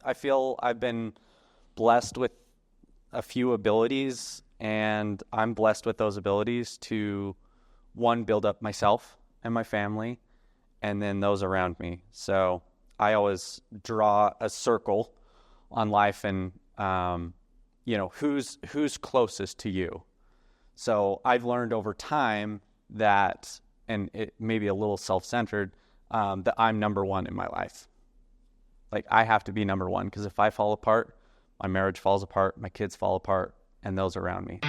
I feel I've been blessed with a few abilities, and I'm blessed with those abilities to, one, build up myself and my family, and then those around me. So I always draw a circle on life and, who's closest to you. So I've learned over time that, and it may be a little self-centered, that I'm number one in my life. Like, I have to be number one, because if I fall apart, my marriage falls apart, my kids fall apart, and those around me.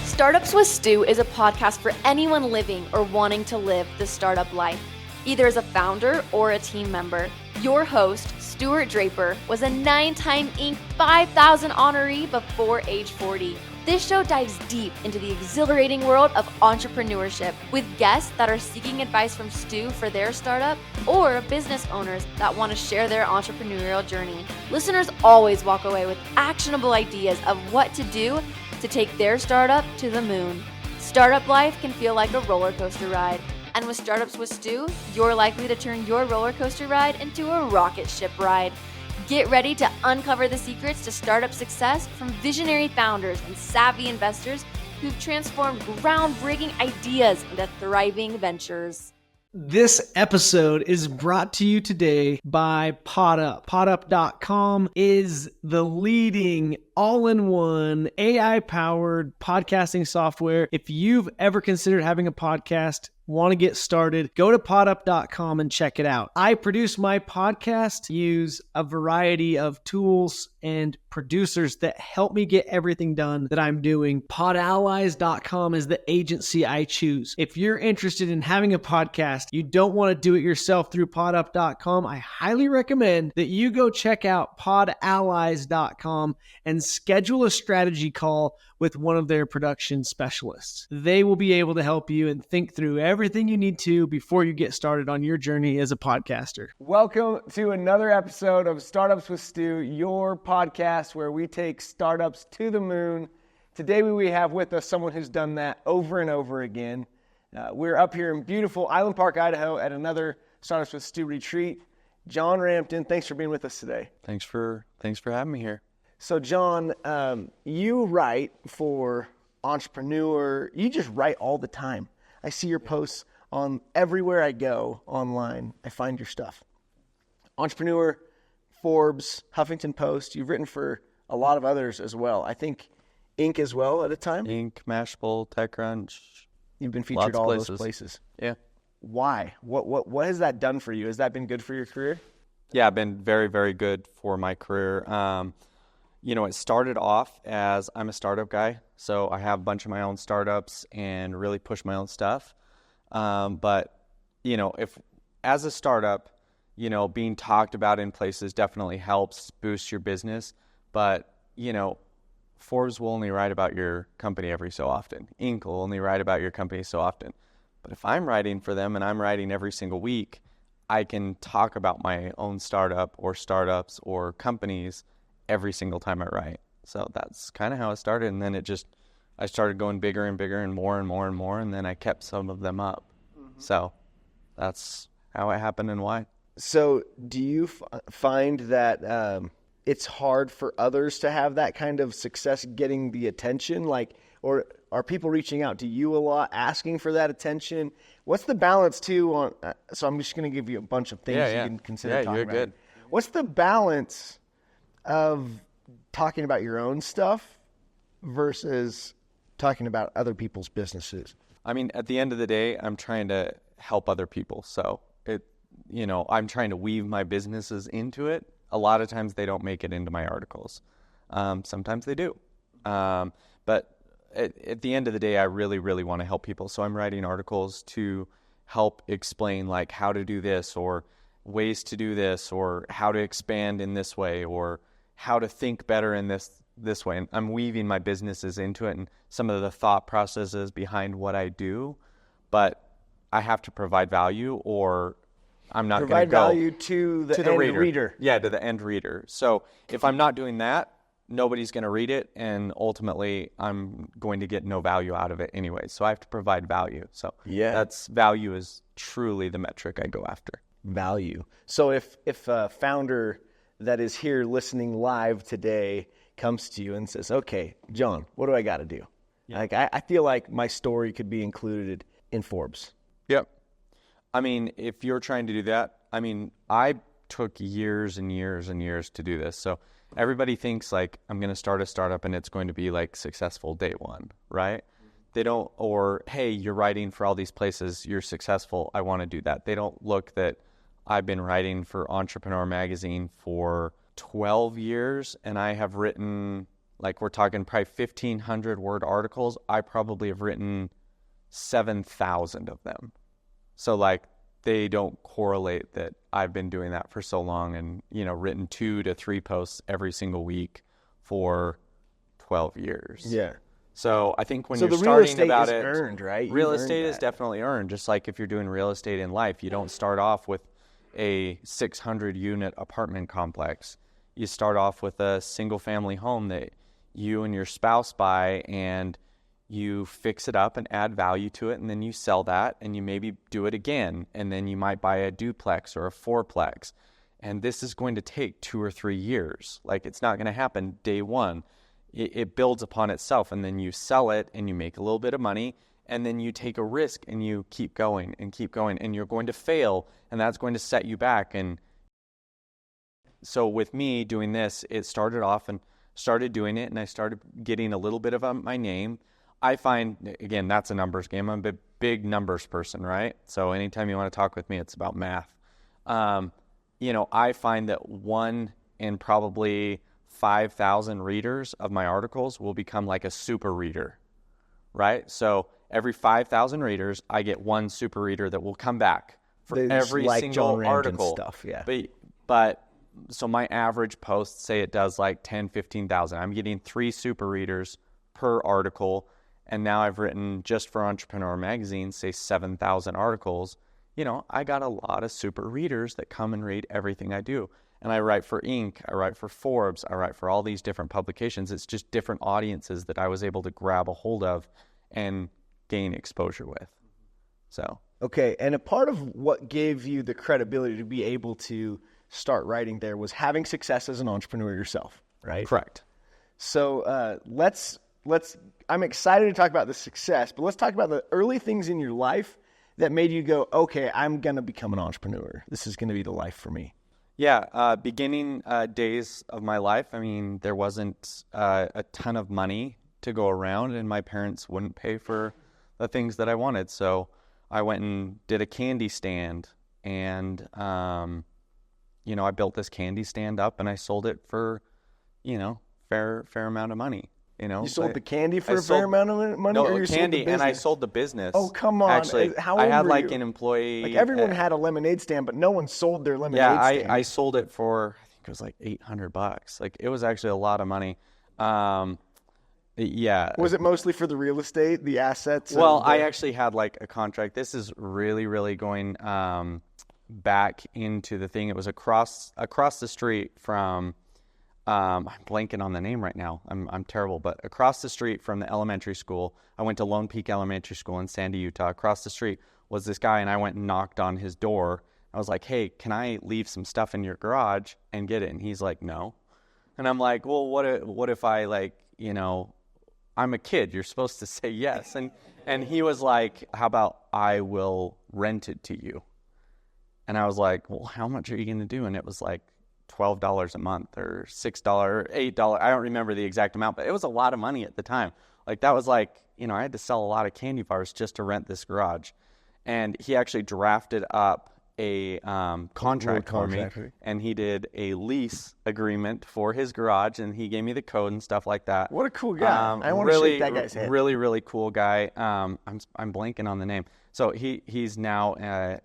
Startups with Stu is a podcast for anyone living or wanting to live the startup life, either as a founder or a team member. Your host, Stuart Draper, was a 9-time Inc. 5000 honoree before age 40. This show dives deep into the exhilarating world of entrepreneurship with guests that are seeking advice from Stu for their startup or business owners that want to share their entrepreneurial journey. Listeners always walk away with actionable ideas of what to do to take their startup to the moon. Startup life can feel like a roller coaster ride. And with Startups with Stu, you're likely to turn your roller coaster ride into a rocket ship ride. Get ready to uncover the secrets to startup success from visionary founders and savvy investors who've transformed groundbreaking ideas into thriving ventures. This episode is brought to you today by PodUp. PodUp.com is the leading all-in-one AI-powered podcasting software. If you've ever considered having a podcast, want to get started, go to podup.com and check it out. I produce my podcast, use a variety of tools and producers that help me get everything done that I'm doing. Podallies.com is the agency I choose. If you're interested in having a podcast, you don't want to do it yourself through podup.com, I highly recommend that you go check out podallies.com and schedule a strategy call with one of their production specialists. They will be able to help you and think through everything you need to before you get started on your journey as a podcaster. Welcome to another episode of Startups with Stu, your podcast where we take startups to the moon. Today we have with us someone who's done that over and over again. We're up here in beautiful Island Park, Idaho at another Startups with Stu retreat. John Rampton, thanks for being with us today. Thanks for having me here. So John, you write for Entrepreneur. You just write all the time. I see your posts on everywhere I go online. I find your stuff. Entrepreneur, Forbes, Huffington Post. You've written for a lot of others as well. I think Inc. as well at a time. Inc., Mashable, TechCrunch. You've been featured all those places. Yeah. Why? What has that done for you? Has that been good for your career? Yeah, it's been very, very good for my career. It started off as I'm a startup guy, so I have a bunch of my own startups and really push my own stuff. But if as a startup, being talked about in places definitely helps boost your business. But, Forbes will only write about your company every so often. Inc. will only write about your company so often. But if I'm writing for them and I'm writing every single week, I can talk about my own startup or startups or companies every single time I write. So that's kind of how it started. And then I started going bigger and bigger and more and more and more. And then I kept some of them up. Mm-hmm. So that's how it happened and why. So do you find that it's hard for others to have that kind of success getting the attention? Or are people reaching out to you a lot, asking for that attention? What's the balance too so I'm just going to give you a bunch of things you can consider talking about. Good. What's the balance of talking about your own stuff versus talking about other people's businesses? I mean, at the end of the day, I'm trying to help other people. So I'm trying to weave my businesses into it. A lot of times they don't make it into my articles. Sometimes they do. But at the end of the day, I really, really want to help people. So I'm writing articles to help explain how to do this or ways to do this or how to expand in this way or how to think better in this way. And I'm weaving my businesses into it and some of the thought processes behind what I do, but I have to provide value or I'm not going to go. Provide value to the end reader. Yeah, to the end reader. So if I'm not doing that, nobody's going to read it, and ultimately I'm going to get no value out of it anyway. So I have to provide value. So value is truly the metric I go after. value. So if a founder that is here listening live today comes to you and says, okay, John, what do I got to do? Yeah. Like I feel like my story could be included in Forbes. Yep. I mean, if you're trying to do that, I mean, I took years and years and years to do this. So everybody thinks like I'm going to start a startup and it's going to be like successful day one, right? They don't, or, hey, you're writing for all these places, you're successful, I want to do that. They don't look that I've been writing for Entrepreneur Magazine for 12 years, and I have written, like we're talking probably 1,500 word articles. I probably have written 7,000 of them. So like they don't correlate that I've been doing that for so long and, written 2 to 3 posts every single week for 12 years. Yeah. So I think when you're starting about it, earned, right? Real estate is definitely earned. Just like if you're doing real estate in life, you don't start off with a 600 unit apartment complex. You start off with a single family home that you and your spouse buy, and you fix it up and add value to it, and then you sell that, and you maybe do it again, and then you might buy a duplex or a fourplex. And this is going to take 2 or 3 years. Like it's not going to happen day one. It builds upon itself, and then you sell it and you make a little bit of money, and then you take a risk and you keep going, and you're going to fail, and that's going to set you back. And so with me doing this, it started off and started doing it, and I started getting a little bit of my name. I find, again, that's a numbers game. I'm a big numbers person, right? So anytime you want to talk with me, it's about math. I find that 1 in probably 5,000 readers of my articles will become like a super reader, right? So every 5,000 readers, I get 1 super reader that will come back for every like single John article. Stuff, yeah. But so my average post, say it does like 10, 15,000. I'm getting 3 super readers per article, and now I've written just for Entrepreneur Magazine, say 7,000 articles. I got a lot of super readers that come and read everything I do. And I write for Inc., I write for Forbes, I write for all these different publications. It's just different audiences that I was able to grab a hold of and gain exposure with. So. Okay, and a part of what gave you the credibility to be able to start writing there was having success as an entrepreneur yourself, right? Correct. So I'm excited to talk about the success, but let's talk about the early things in your life that made you go, okay, I'm going to become an entrepreneur. This is going to be the life for me. Yeah, beginning days of my life, I mean, there wasn't a ton of money to go around, and my parents wouldn't pay for the things that I wanted. So I went and did a candy stand, and, I built this candy stand up, and I sold it for, fair amount of money. You sold the candy for a fair amount of money? No, or you candy, sold the and I sold the business. Oh, come on. Actually, how old I had were like you? an employee. Like everyone had a lemonade stand, but no one sold their lemonade stand. Yeah, I sold it for, I think it was like $800. Like it was actually a lot of money. Yeah. Was it mostly for the real estate, the assets? Well, I actually had like a contract. This is really, really going back into the thing. It was across the street from. I'm blanking on the name right now. I'm terrible, but across the street from the elementary school, I went to Lone Peak Elementary School in Sandy, Utah. Across the street was this guy, and I went and knocked on his door. I was like, "Hey, can I leave some stuff in your garage and get it?" And he's like, "No." And I'm like, "Well, what if I like, I'm a kid. You're supposed to say yes." And he was like, "How about I will rent it to you?" And I was like, "Well, how much are you going to do?" And it was like $12 a month or $6 or $8. I don't remember the exact amount, but it was a lot of money at the time. Like that was like, I had to sell a lot of candy bars just to rent this garage. And he actually drafted up a contract for me, and he did a lease agreement for his garage, and he gave me the code and stuff like that. What a cool guy. I want to shake that guy's head. Really, really cool guy. I'm blanking on the name. So he's now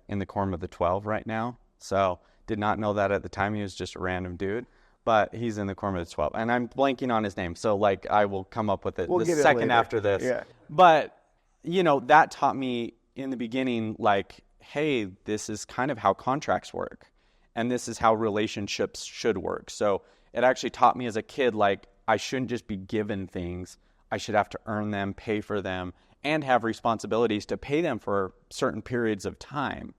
in the quorum of the 12 right now. So did not know that at the time. He was just a random dude, but he's in the quorum of the 12. And I'm blanking on his name. So like I will come up with it the second after this. Yeah. But, that taught me in the beginning, like, hey, this is kind of how contracts work. And this is how relationships should work. So it actually taught me as a kid, like, I shouldn't just be given things. I should have to earn them, pay for them, and have responsibilities to pay them for certain periods of time.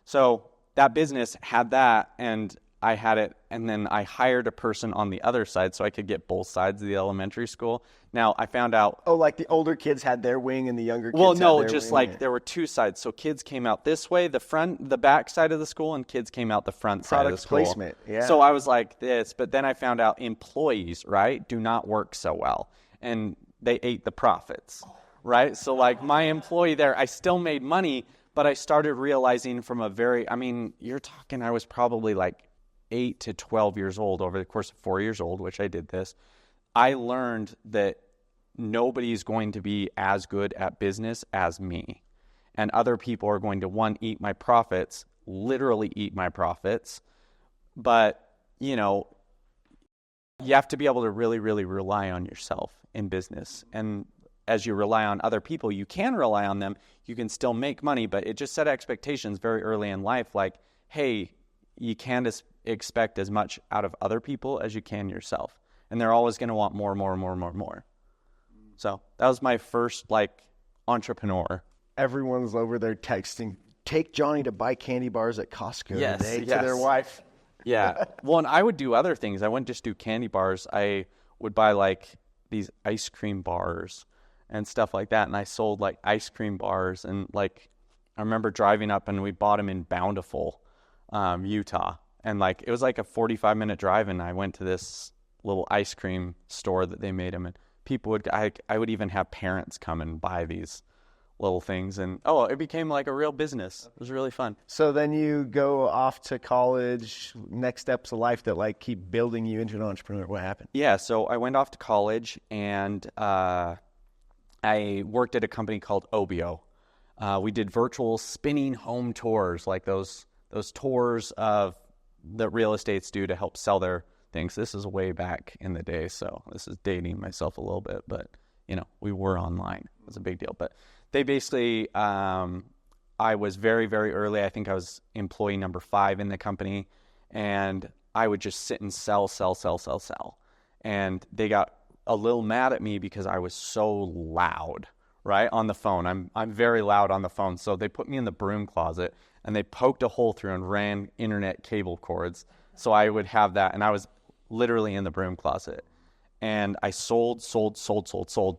So that business had that, and I had it, and then I hired a person on the other side so I could get both sides of the elementary school. Now, I found out... Oh, like the older kids had their wing and the younger kids Well, had no, their just wing. like there were two sides. So kids came out this way, the back side of the school, and kids came out the front side of the Product school. placement, yeah. So I was like this, but then I found out employees, right, do not work so well, and they ate the profits, right? So like my employee there, I still made money, but I started realizing from a very, I mean, you're talking, I was probably like 8 to 12 years old over the course of 4 years old, which I did this. I learned that nobody's going to be as good at business as me. And other people are going to, one, eat my profits, literally eat my profits. But, you know, you have to be able to really, really rely on yourself in business. And as you rely on other people, you can rely on them. You can still make money, but it just set expectations very early in life. Like, hey, you can't expect as much out of other people as you can yourself. And they're always going to want more. So that was my first, like, entrepreneur. Everyone's over there texting, take Johnny to buy candy bars at Costco Yes, today yes. to their wife. Yeah. Well, and I would do other things. I wouldn't just do candy bars. I would buy, like, these ice cream bars and stuff like that. And I sold, like, ice cream bars. And, like, I remember driving up and we bought them in Bountiful, Utah. And, like, it was like a 45-minute drive, and I went to this little ice cream store that they made them. And people would, I would even have parents come and buy these little things. And, it became like a real business. It was really fun. So then you go off to college, next steps of life that like keep building you into an entrepreneur. What happened? Yeah, so I went off to college, and I worked at a company called OBO. We did virtual spinning home tours, like those tours of that real estates do to help sell their things. This is way back in the day, so this is dating myself a little bit, but you know, we were online. It was a big deal. But they basically, I was very, very early. I think I was employee number 5 in the company, and I would just sit and sell. And they got a little mad at me because I was so loud, right, on the phone. I'm very loud on the phone. So they put me in the broom closet, and they poked a hole through and ran internet cable cords. So I would have that, and I was literally in the broom closet. And I sold.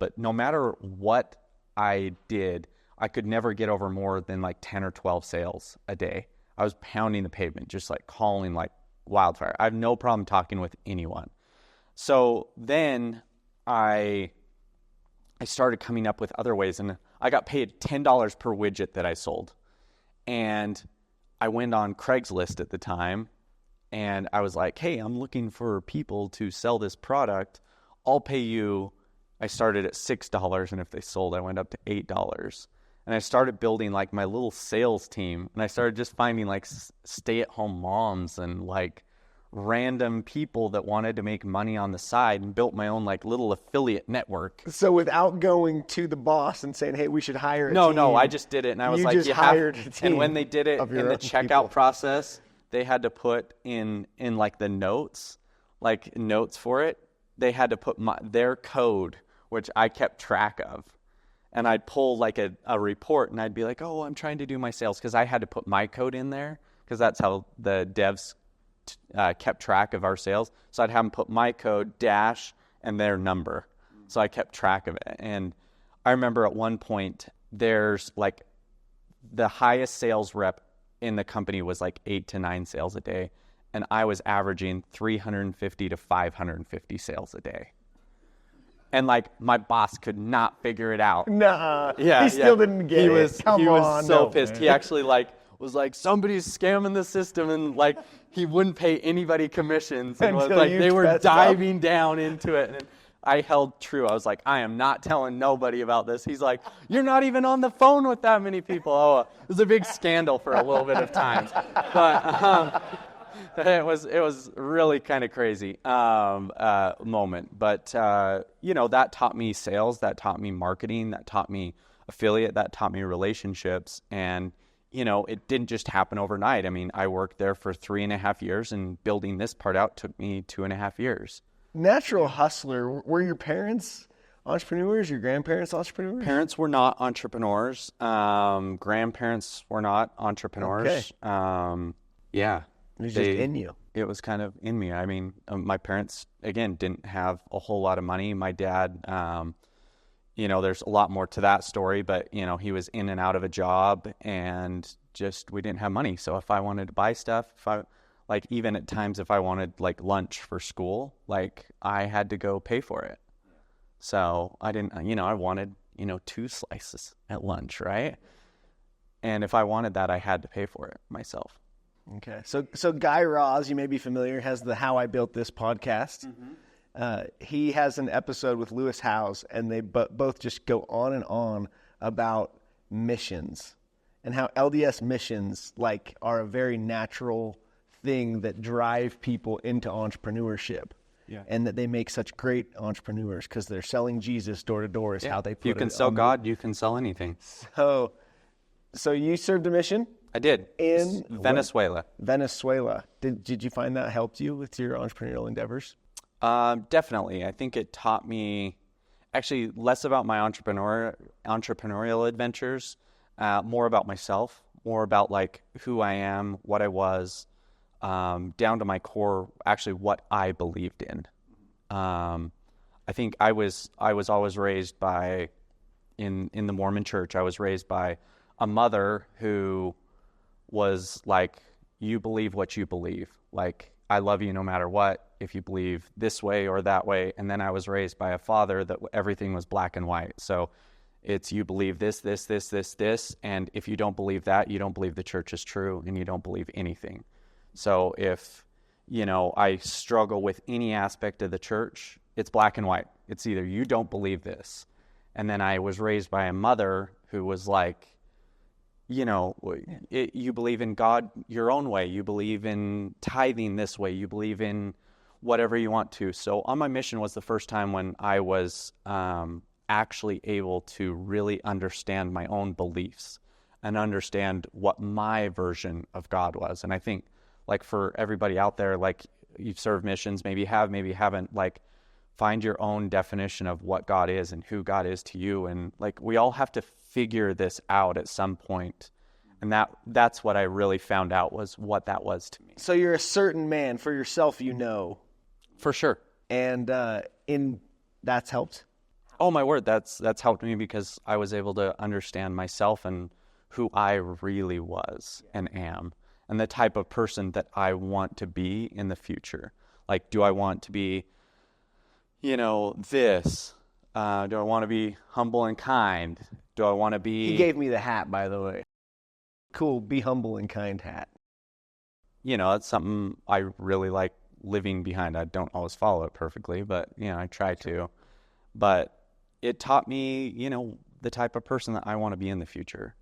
But no matter what I did, I could never get over more than like 10 or 12 sales a day. I was pounding the pavement, just like calling like wildfire. I have no problem talking with anyone. So then I started coming up with other ways, and I got paid $10 per widget that I sold. And I went on Craigslist at the time, and I was like, hey, I'm looking for people to sell this product. I'll pay you. I started at $6, and if they sold, I went up to $8. And I started building like my little sales team, and I started just finding like stay-at-home moms and like random people that wanted to make money on the side, and built my own like little affiliate network. So without going to the boss and saying, hey, we should hire a team. No, I just did it, and I was you like, just hired a team. And when they did it of your in the own checkout people. process, they had to put in like the notes, like notes for it. They had to put their code, which I kept track of. And I'd pull like a report, and I'd be like, oh, I'm trying to do my sales, because I had to put my code in there, because that's how the devs kept track of our sales. So I'd have them put my code, dash, and their number. So I kept track of it. And I remember at one point, there's like the highest sales rep in the company was like 8 to 9 sales a day. And I was averaging 350 to 550 sales a day. And like my boss could not figure it out. Nah, Yeah, he still didn't get he it. was, Come he was on, so no, pissed. man. He actually like was like, somebody's scamming the system, and like he wouldn't pay anybody commissions, and was Until like you they were dressed up. diving down into it. And I held true. I was like, I am not telling nobody about this. He's like, you're not even on the phone with that many people. Oh, it was a big scandal for a little bit of time, but it was really kind of crazy moment. But you know, that taught me sales, that taught me marketing, that taught me affiliate, that taught me relationships. And you know, it didn't just happen overnight. I mean, I worked there for 3.5 years, and building this part out took me 2.5 years. Natural hustler. Were your parents entrepreneurs? Your grandparents entrepreneurs? Parents were not entrepreneurs. Grandparents were not entrepreneurs. Okay. Yeah. It was just in you. It was kind of in me. I mean, my parents, again, didn't have a whole lot of money. My dad, there's a lot more to that story, but, he was in and out of a job and just, we didn't have money. So if I wanted to buy stuff, even at times, if I wanted like lunch for school, like I had to go pay for it. So I didn't, I wanted, 2 slices at lunch, right? And if I wanted that, I had to pay for it myself. Okay. So Guy Raz, you may be familiar, has the How I Built This podcast. He has an episode with Lewis Howes, and they both just go on and on about missions and how LDS missions are a very natural thing that drive people into entrepreneurship. Yeah. And that they make such great entrepreneurs because they're selling Jesus door to door is how they put it. You can sell God, you can sell anything. So you served a mission? I did. In Venezuela. Venezuela. Did you find that helped you with your entrepreneurial endeavors? Definitely. I think it taught me actually less about my entrepreneurial adventures, more about myself, more about like who I am, what I was, down to my core, actually what I believed in. I think I was always raised by, in the Mormon church, I was raised by a mother who was like, you believe what you believe. Like, I love you no matter what, if you believe this way or that way. And then I was raised by a father that everything was black and white. So it's you believe this, and if you don't believe that, you don't believe the church is true, and you don't believe anything. So if, I struggle with any aspect of the church, it's black and white. It's either you don't believe this. And then I was raised by a mother who was like, you believe in God your own way. You believe in tithing this way. You believe in whatever you want to. So On My Mission was the first time when I was actually able to really understand my own beliefs and understand what my version of God was. And I think, like, for everybody out there, like, you've served missions, maybe you have, maybe you haven't, like, find your own definition of what God is and who God is to you. And like, we all have to figure this out at some point. And that's what I really found out was what that was to me. So you're a certain man for yourself, For sure. And that's helped? Oh my word, that's helped me because I was able to understand myself and who I really was and am, and the type of person that I want to be in the future. Like, do I want to be, this? Do I want to be humble and kind? Do I want to be... He gave me the hat, by the way. Cool, be humble and kind hat. That's something I really like living behind. I don't always follow it perfectly, but, I try to. But it taught me, the type of person that I want to be in the future.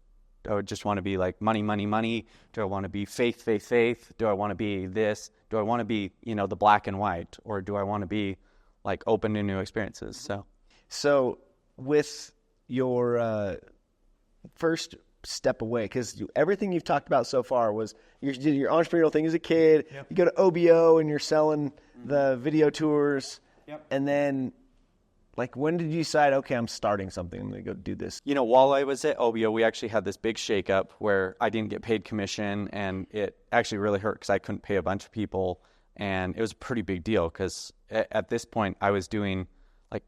Do I just want to be like money, money, money? Do I want to be faith, faith, faith? Do I want to be this? Do I want to be, the black and white? Or do I want to be like open to new experiences? So with your first step away, because everything you've talked about so far was your entrepreneurial thing as a kid. Yep. You go to OBO and you're selling the video tours. Yep. And then, like, when did you decide, okay, I'm starting something, I'm going to go do this? While I was at OBO, we actually had this big shakeup where I didn't get paid commission, and it actually really hurt because I couldn't pay a bunch of people, and it was a pretty big deal because at this point I was doing like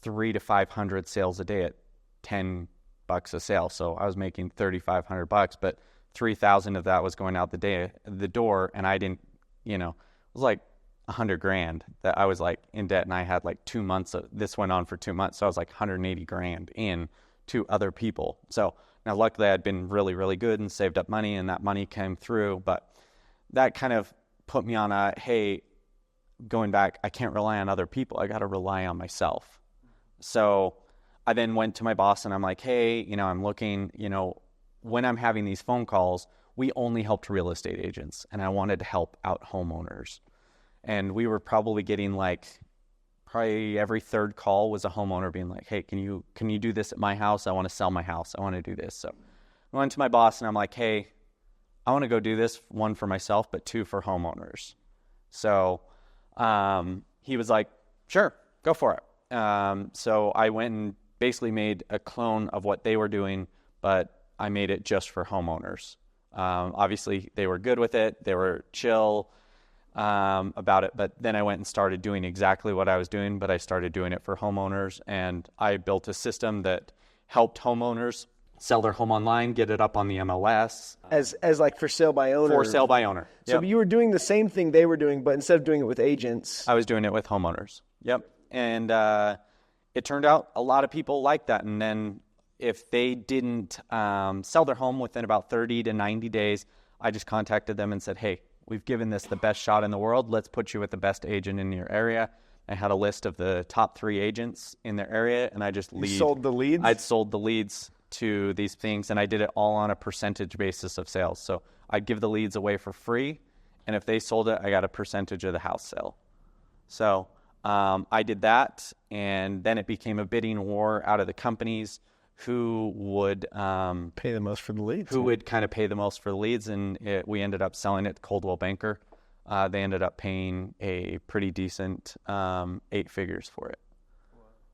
300 to 500 sales a day at $10 a sale. So I was making $3,500, but 3,000 of that was going out the door, and I didn't, it was like $100,000 that I was like in debt, and I had like 2 months of this went on for 2 months. So I was like $180,000 in to other people. So now luckily I'd been really, really good and saved up money, and that money came through, but that kind of put me on hey, going back, I can't rely on other people. I got to rely on myself. So I then went to my boss and I'm like, hey, I'm looking, when I'm having these phone calls, we only helped real estate agents, and I wanted to help out homeowners. And we were probably getting probably every third call was a homeowner being like, hey, can you do this at my house? I want to sell my house. I want to do this. So I went to my boss and I'm like, hey, I want to go do this, 1 for myself, but 2 for homeowners. So he was like, sure, go for it. So I went and basically made a clone of what they were doing, but I made it just for homeowners. Obviously, they were good with it. They were chill about it. But then I went and started doing exactly what I was doing, but I started doing it for homeowners. And I built a system that helped homeowners sell their home online, get it up on the MLS. As like for sale by owner. For sale by owner. So you were doing the same thing they were doing, but instead of doing it with agents. I was doing it with homeowners. Yep. And it turned out a lot of people liked that. And then if they didn't sell their home within about 30 to 90 days, I just contacted them and said, hey, we've given this the best shot in the world. Let's put you with the best agent in your area. I had a list of the top 3 agents in their area, and I just sold the leads? I'd sold the leads to these things, and I did it all on a percentage basis of sales. So I'd give the leads away for free, and if they sold it, I got a percentage of the house sale. So I did that, and then it became a bidding war out of the companies who would pay the most for the leads. Who would kind of pay the most for the leads, and we ended up selling it to Coldwell Banker. They ended up paying a pretty decent 8 figures for it.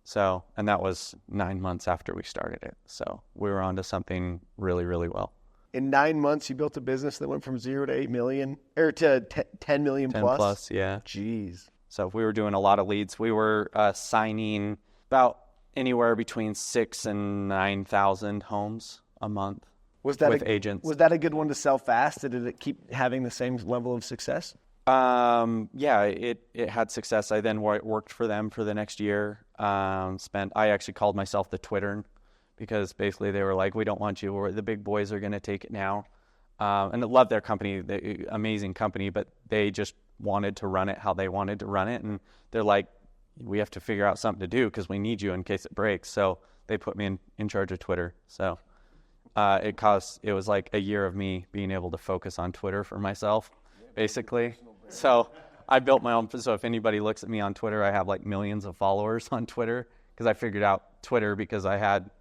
So, and that was 9 months after we started it. So we were onto something really, really well. In 9 months, you built a business that went from 0 to 8 million, or to 10 million 10 plus? plus, yeah. Jeez. So we were doing a lot of leads. We were signing about anywhere between 6,000 and 9,000 homes a month with agents. Was that a good one to sell fast? Did it keep having the same level of success? Yeah, it had success. I then worked for them for the next year. I actually called myself the Twittern because basically they were like, we don't want you. The big boys are going to take it now. And I love their company, amazing company, but they just wanted to run it how they wanted to run it. And they're like, we have to figure out something to do because we need you in case it breaks. So they put me in charge of Twitter. So it was like a year of me being able to focus on Twitter for myself, basically. So I built my own. So if anybody looks at me on Twitter, I have like millions of followers on Twitter because I figured out Twitter because I had,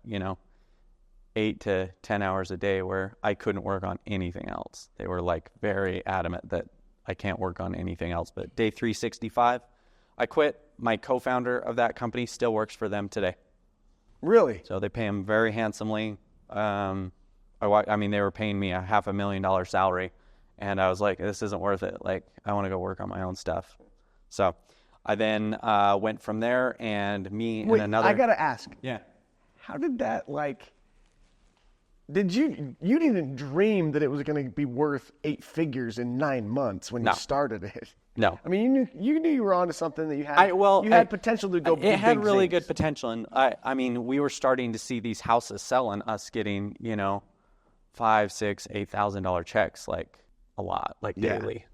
8 to 10 hours a day where I couldn't work on anything else. They were like very adamant that I can't work on anything else. But day 365, I quit. My co-founder of that company still works for them today. Really? So they pay him very handsomely. They were paying me a $500,000 salary, and I was like, this isn't worth it. Like, I want to go work on my own stuff. So I then went from there, and and another. I gotta ask. Yeah. How did that Did you didn't dream that it was going to be worth 8 figures in 9 months when you started it? No. I mean, you knew you were onto something that you had. Potential to go. It had really good potential, and we were starting to see these houses sell, and us getting $5,000, $6,000, $8,000 checks, like a lot, like daily.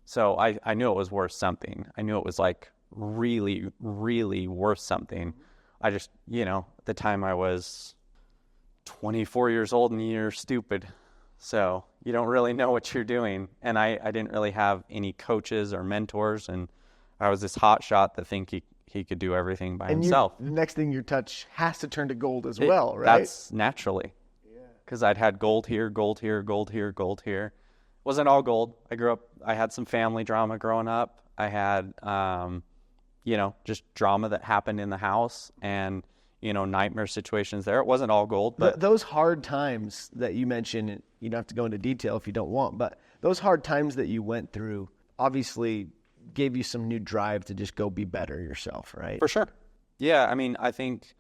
So I knew it was worth something. I knew it was like really, really worth something. I just at the time I was 24 years old and you're stupid. So you don't really know what you're doing. And I didn't really have any coaches or mentors. And I was this hot shot that think he could do everything by himself. The next thing you touch has to turn to gold as well, right? That's naturally. Because I'd had gold here, gold here, gold here, gold here. It wasn't all gold. I had some family drama growing up. I had, just drama that happened in the house and nightmare situations there. It wasn't all gold. But those hard times that you mentioned, you don't have to go into detail if you don't want, but those hard times that you went through obviously gave you some new drive to just go be better yourself, right? For sure. Yeah, I think,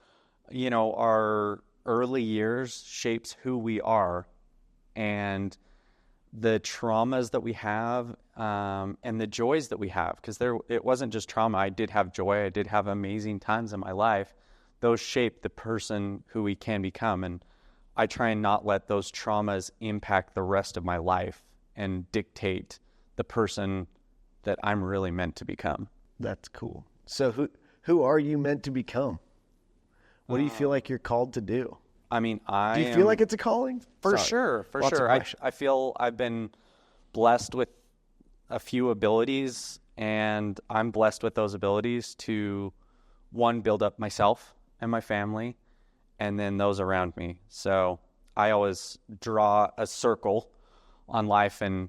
our early years shapes who we are, and the traumas that we have and the joys that we have, because it wasn't just trauma. I did have joy. I did have amazing times in my life. Those shape the person who we can become. And I try and not let those traumas impact the rest of my life and dictate the person that I'm really meant to become. That's cool. So who are you meant to become? What do you feel like you're called to do? Do you feel like it's a calling? For sure. I feel I've been blessed with a few abilities, and I'm blessed with those abilities to, one, build up myself and my family, and then those around me. So I always draw a circle on life, and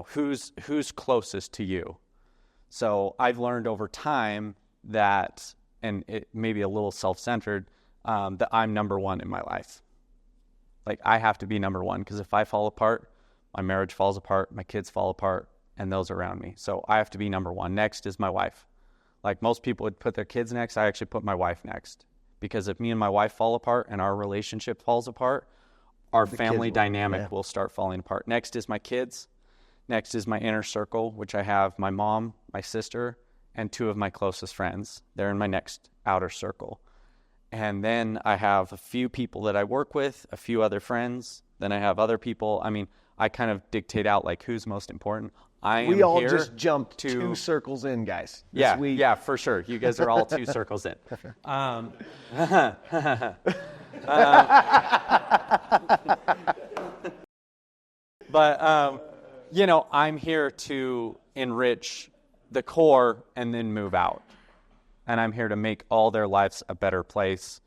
who's closest to you. So I've learned over time that, and it may be a little self-centered, that I'm number one in my life. Like, I have to be number one, because if I fall apart, my marriage falls apart, my kids fall apart, and those around me. So I have to be number one. Next is my wife. Like most people would put their kids next, I actually put my wife next. Because if me and my wife fall apart and our relationship falls apart, our family dynamic will start falling apart. Next is my kids. Next is my inner circle, which I have my mom, my sister, and 2 of my closest friends. They're in my next outer circle. And then I have a few people that I work with, a few other friends. Then I have other people. I mean, I kind of dictate out like who's most important. We all just jumped 2 circles in, guys. Yeah, for sure. You guys are all 2 circles in. But, you know, I'm here to enrich the core and then move out. And I'm here to make all their lives a better place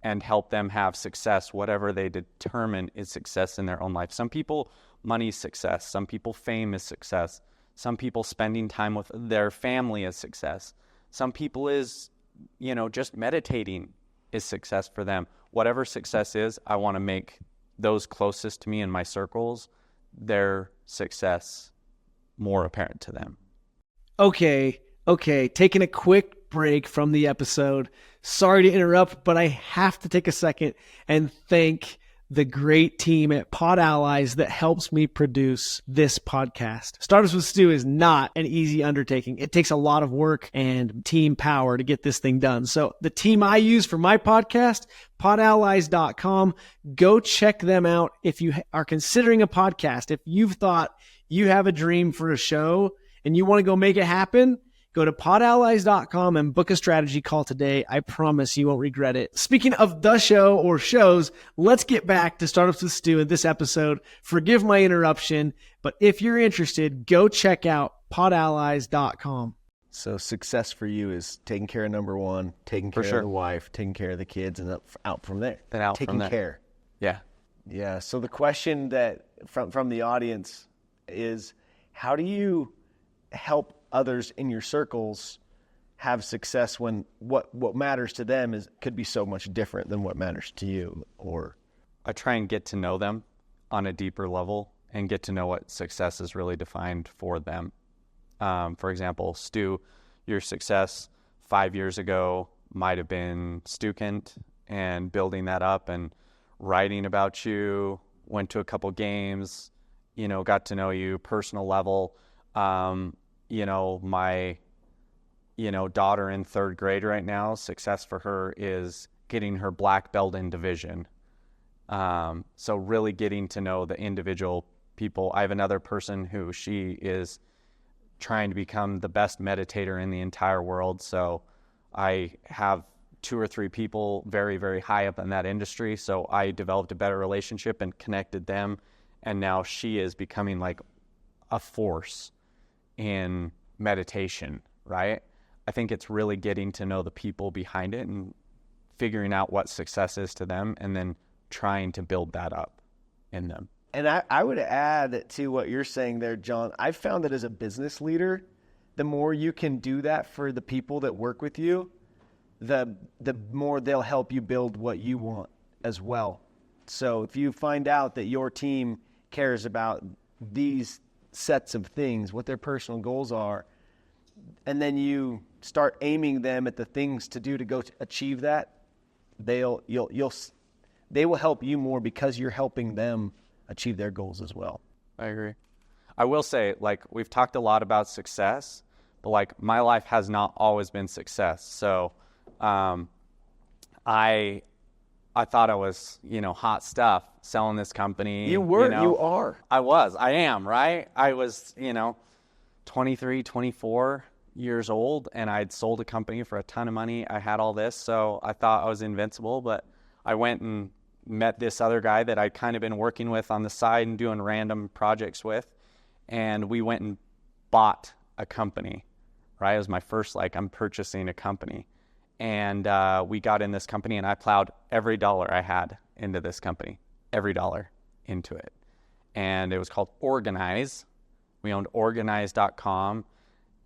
and help them have success, whatever they determine is success in their own life. Some people, money is success. Some people, fame is success. Some people, spending time with their family is success. Some people is, you know, just meditating is success for them. Whatever success is, I want to make those closest to me in my circles, their success more apparent to them. Okay. Taking a quick break from the episode. Sorry to interrupt, but I have to take a second and thank the great team at Pod Allies that helps me produce this podcast. Startups with Stu is not an easy undertaking. It takes a lot of work and team power to get this thing done. So the team I use for my podcast, podallies.com, go check them out if you are considering a podcast. If you've thought you have a dream for a show and you want to go make it happen, go to podallies.com and book a strategy call today. I promise you won't regret it. Speaking of the show or shows, let's get back to Startups with Stu in this episode. Forgive my interruption, but if you're interested, go check out podallies.com. So success for you is taking care of number one, taking care of the wife, taking care of the kids, and out from there. Then out taking from there. care. Yeah. Yeah. So the question that from the audience is, how do you help others in your circles have success when what matters to them could be so much different than what matters to you? Or I try and get to know them on a deeper level and get to know what success is really defined for them. For example, Stu, your success 5 years ago might have been Stukent and building that up and writing about you, went to a couple games, you know, got to know you personal level. You know, my, you know, daughter in 3rd grade right now, success for her is getting her black belt in division. So really getting to know the individual people. I have another person who she is trying to become the best meditator in the entire world. So I have 2 or 3 people very, very high up in that industry. So I developed a better relationship and connected them. And now she is becoming like a force in meditation, right? I think it's really getting to know the people behind it and figuring out what success is to them and then trying to build that up in them. And I would add to what you're saying there, John. I've found that as a business leader, the more you can do that for the people that work with you, the more they'll help you build what you want as well. So if you find out that your team cares about these sets of things, what their personal goals are, and then you start aiming them at the things to do to go to achieve that, they will help you more because you're helping them achieve their goals as well. I agree. I will say, like, we've talked a lot about success, but like my life has not always been success. So I thought I was, you know, hot stuff selling this company. You were, you know. You are. I am, right? I was, you know, 23, 24 years old, and I'd sold a company for a ton of money. I had all this, so I thought I was invincible, but I went and met this other guy that I'd kind of been working with on the side and doing random projects with, and we went and bought a company, right? It was my first, like, I'm purchasing a company. And we got in this company, and I plowed every dollar I had into this company, every dollar into it. And it was called Organize. We owned Organize.com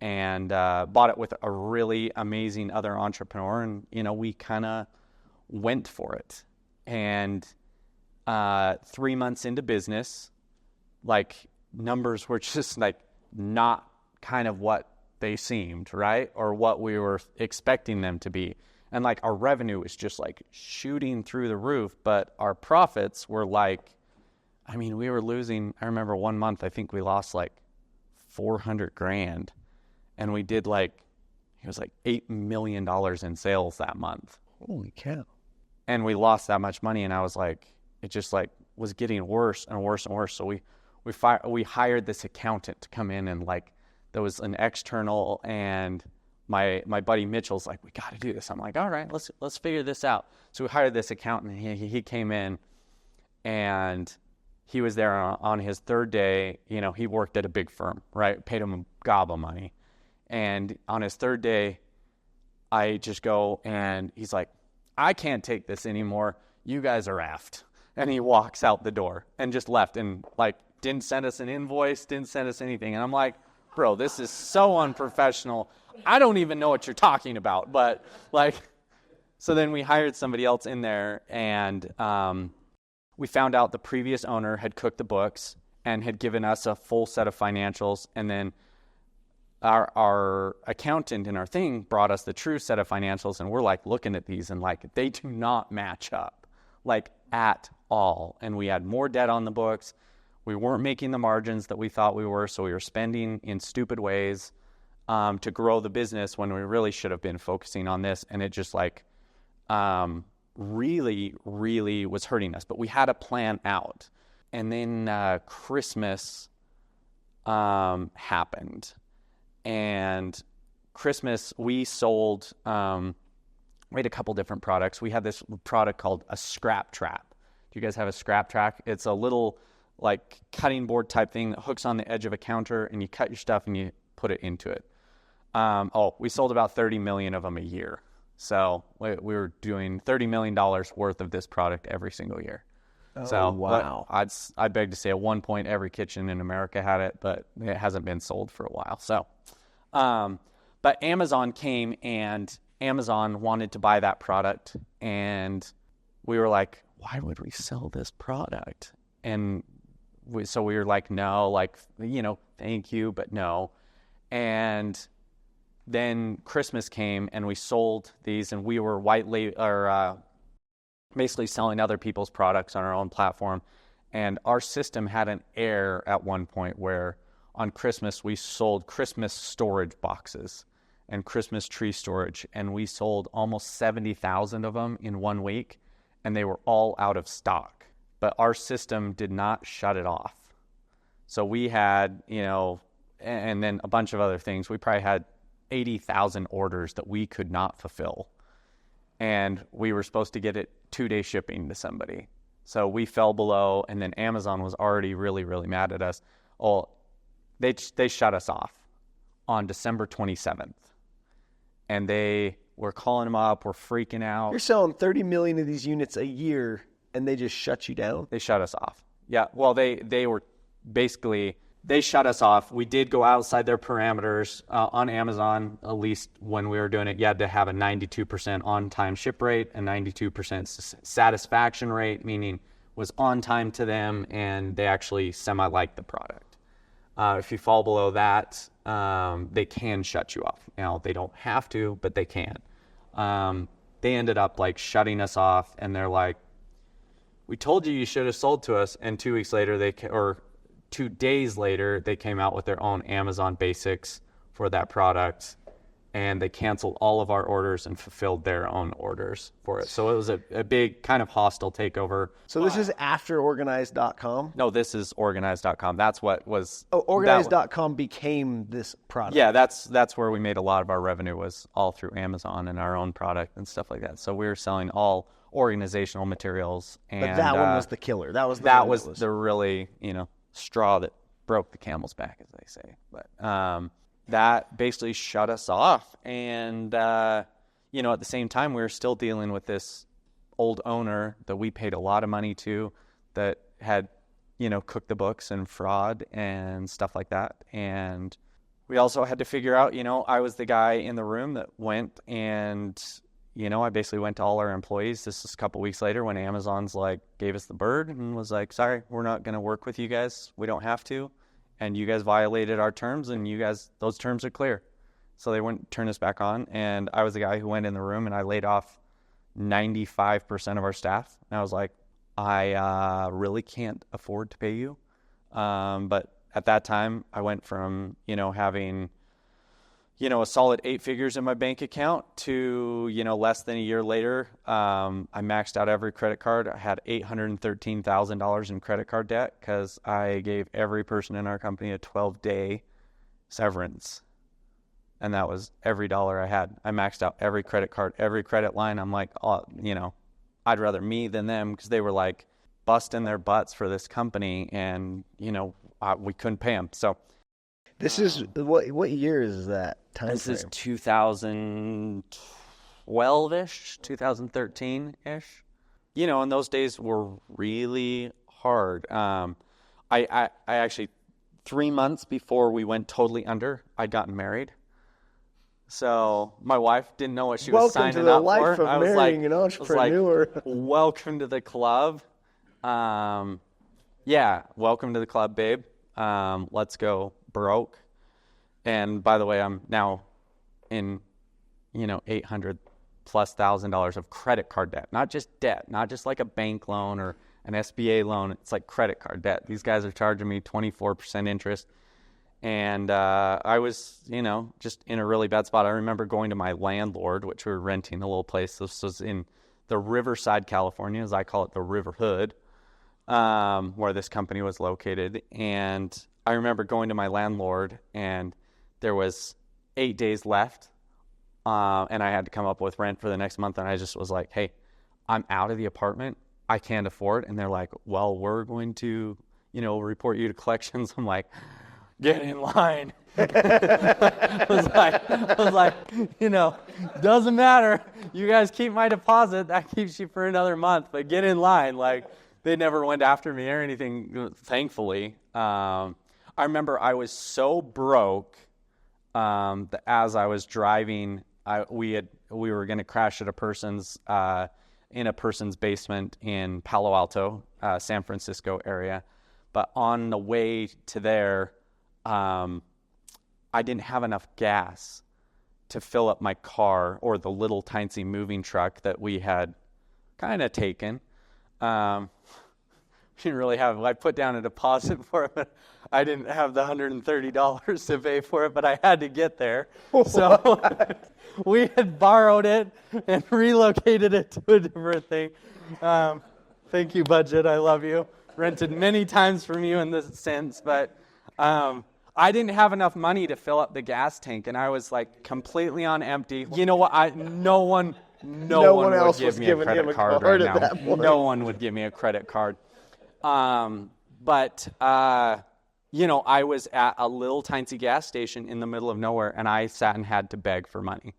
and bought it with a really amazing other entrepreneur. And, you know, we kind of went for it. And 3 months into business, like numbers were just like not kind of what they seemed, right? Or what we were expecting them to be. And like our revenue was just like shooting through the roof, but our profits were like, I mean, we were losing. I remember 1 month, I think we lost like 400 grand, and we did like, it was like $8 million in sales that month. Holy cow. And we lost that much money, and I was like, it just like was getting worse and worse and worse. So we hired this accountant to come in, and like there was an external, and my buddy Mitchell's like, we got to do this. I'm like, all right, let's figure this out. So we hired this accountant, and he came in, and he was there on his third day. You know, he worked at a big firm, right? Paid him a gob of money. And on his third day, I just go, and he's like, I can't take this anymore. You guys are effed. And he walks out the door and just left, and like didn't send us an invoice, didn't send us anything. And I'm like, bro, this is so unprofessional. I don't even know what you're talking about. But like, so then we hired somebody else in there, and we found out the previous owner had cooked the books and had given us a full set of financials. And then our accountant in our thing brought us the true set of financials, and we're like looking at these, and like they do not match up like at all. And we had more debt on the books. We weren't making the margins that we thought we were, so we were spending in stupid ways to grow the business when we really should have been focusing on this. And it just like really, really was hurting us. But we had a plan out. And then Christmas happened. And Christmas, we sold, we had a couple different products. We had this product called a scrap trap. Do you guys have a scrap trap? It's a little like cutting board type thing that hooks on the edge of a counter, and you cut your stuff and you put it into it. We sold about 30 million of them a year. So we were doing $30 million worth of this product every single year. Oh, so wow. I'd beg to say at one point every kitchen in America had it, but it hasn't been sold for a while. So, but Amazon came, and Amazon wanted to buy that product, and we were like, why would we sell this product? And so we were like, no, like, you know, thank you, but no. And then Christmas came, and we sold these, and we were basically selling other people's products on our own platform. And our system had an error at one point where on Christmas we sold Christmas storage boxes and Christmas tree storage, and we sold almost 70,000 of them in 1 week, and they were all out of stock. But our system did not shut it off. So we had, you know, and then a bunch of other things. We probably had 80,000 orders that we could not fulfill. And we were supposed to get it 2-day shipping to somebody. So we fell below, and then Amazon was already really, really mad at us. Oh, they shut us off on December 27th. And they were calling them up, we're freaking out. You're selling 30 million of these units a year, and they just shut you down? They shut us off. Yeah, well, they were basically, they shut us off. We did go outside their parameters on Amazon. At least when we were doing it, you had to have a 92% on-time ship rate, a 92% satisfaction rate, meaning was on time to them, and they actually semi-liked the product. If you fall below that, they can shut you off. Now, they don't have to, but they can. They ended up like shutting us off, and they're like, we told you should have sold to us. And 2 weeks later, 2 days later, they came out with their own Amazon Basics for that product, and they canceled all of our orders and fulfilled their own orders for it. So it was a big kind of hostile takeover. So this is after Organized.com? No, this is Organized.com. That's what was... Oh, Organized.com became this product. Yeah, that's where we made a lot of our revenue, was all through Amazon and our own product and stuff like that. So we were selling all organizational materials. And, but that one was the killer. That was the really, straw that broke the camel's back, as they say. But that basically shut us off. And, at the same time, we were still dealing with this old owner that we paid a lot of money to that had, cooked the books and fraud and stuff like that. And we also had to figure out, I was the guy in the room that went and, I basically went to all our employees. This is a couple weeks later when Amazon's like gave us the bird and was like, sorry, we're not going to work with you guys. We don't have to. And you guys violated our terms, and those terms are clear. So they wouldn't turn us back on. And I was the guy who went in the room and I laid off 95% of our staff. And I was like, I really can't afford to pay you. But at that time, I went from, having, a solid 8 figures in my bank account to, less than a year later, I maxed out every credit card. I had $813,000 in credit card debt because I gave every person in our company a 12-day severance. And that was every dollar I had. I maxed out every credit card, every credit line. I'm like, I'd rather me than them, because they were like busting their butts for this company, and, we couldn't pay them. So this is what year is that time this frame? is 2012-ish, 2013-ish. And those days were really hard. I actually, 3 months before we went totally under, I'd gotten married. So my wife didn't know what she was signing up for. Welcome to the life of marrying an entrepreneur. Welcome to the club. Welcome to the club, babe. Let's go broke. And by the way, I'm now in, $800,000+ of credit card debt. Not just debt, not just like a bank loan or an SBA loan. It's like credit card debt. These guys are charging me 24% interest. And I was, just in a really bad spot. I remember going to my landlord, which we were renting a little place. This was in the Riverside, California, as I call it, the River Hood, where this company was located. And I remember going to my landlord, and there was 8 days left, and I had to come up with rent for the next month. And I just was like, hey, I'm out of the apartment. I can't afford. And they're like, well, we're going to, report you to collections. I'm like, get in line. I was like, doesn't matter. You guys keep my deposit. That keeps you for another month, but get in line. Like, they never went after me or anything, thankfully. I remember I was so broke that as I was driving, we were going to crash at in a person's basement in Palo Alto, San Francisco area. But on the way to there, I didn't have enough gas to fill up my car or the little tiny moving truck that we had kind of taken. Didn't really have it. I put down a deposit for it, but I didn't have the $130 to pay for it, but I had to get there. So we had borrowed it and relocated it to a different thing. Thank you, budget. I love you. Rented many times from you in this sense, but I didn't have enough money to fill up the gas tank, and I was like completely on empty. You know what? No one would give me a credit card right now. No one would give me a credit card. But I was at a little tiny gas station in the middle of nowhere, and I sat and had to beg for money.